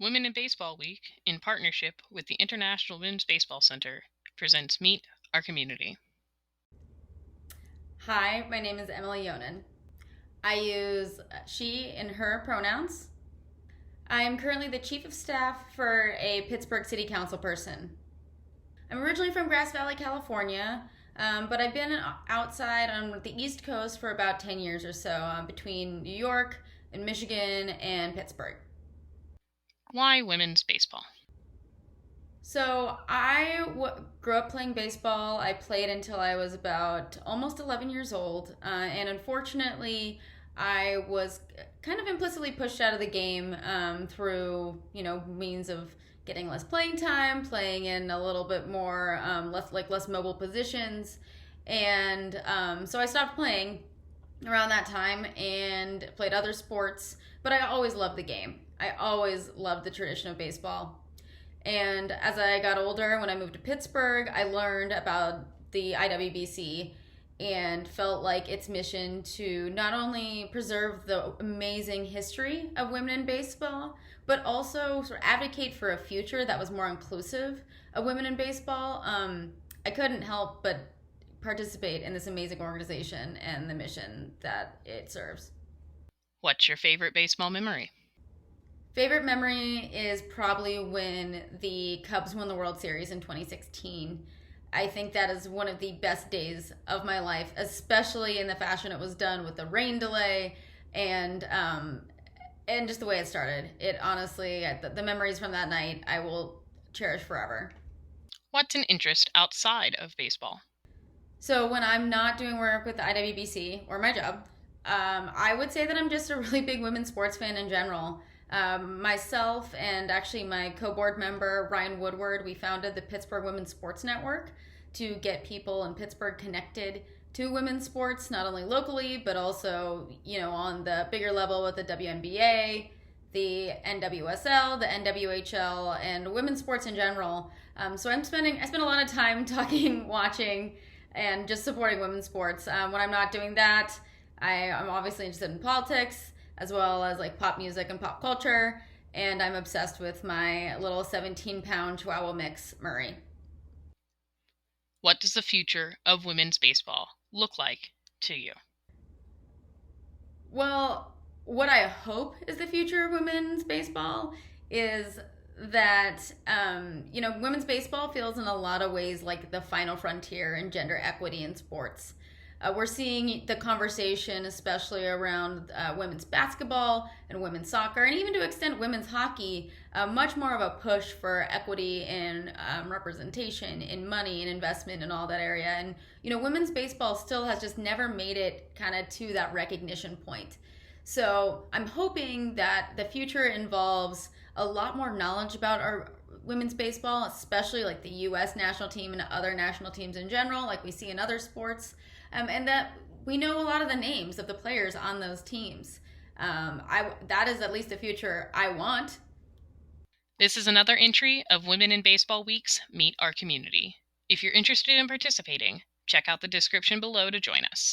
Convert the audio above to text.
Women in Baseball Week, in partnership with the International Women's Baseball Center, presents Meet Our Community. Hi, my name is Emilie Yonan. I use she and her pronouns. I am currently the Chief of Staff for a Pittsburgh City Councilperson. I'm originally from Grass Valley, California, but I've been outside on the East Coast for about 10 years or so, between New York and Michigan and Pittsburgh. Why women's baseball? So I grew up playing baseball. I played until I was about almost 11 years old, and unfortunately, I was kind of implicitly pushed out of the game through means of getting less playing time, playing in a little bit more less mobile positions, and so I stopped playing around that time and played other sports. But I always loved the game. I always loved the tradition of baseball. And as I got older, when I moved to Pittsburgh, I learned about the IWBC and felt like its mission to not only preserve the amazing history of women in baseball, but also sort of advocate for a future that was more inclusive of women in baseball. I couldn't help but participate in this amazing organization and the mission that it serves. What's your favorite baseball memory? Favorite memory is probably when the Cubs won the World Series in 2016. I think that is one of the best days of my life, especially in the fashion it was done with the rain delay and just the way it started. It honestly, the memories from that night, I will cherish forever. What's an interest outside of baseball? So when I'm not doing work with the IWBC or my job, I would say that I'm just a really big women's sports fan in general. Myself and actually my co-board member Ryan Woodward, we founded the Pittsburgh Women's Sports Network to get people in Pittsburgh connected to women's sports, not only locally but also on the bigger level with the WNBA, the NWSL, the NWHL, and women's sports in general. So I spend a lot of time talking, watching, and just supporting women's sports. When I'm not doing that, I'm obviously interested in politics as well as like pop music and pop culture, and I'm obsessed with my little 17-pound Chihuahua mix, Murray. What does the future of women's baseball look like to you? Well, what I hope is the future of women's baseball is that women's baseball feels in a lot of ways like the final frontier in gender equity in sports. We're seeing the conversation, especially around women's basketball and women's soccer, and even to extent women's hockey, much more of a push for equity and representation in money and investment and all that area. And women's baseball still has just never made it kind of to that recognition point. So I'm hoping that the future involves a lot more knowledge about our women's baseball, especially like the U.S. national team and other national teams in general, like we see in other sports, and that we know a lot of the names of the players on those teams. That is at least the future I want. This is another entry of Women in Baseball Week's Meet Our Community. If you're interested in participating, check out the description below to join us.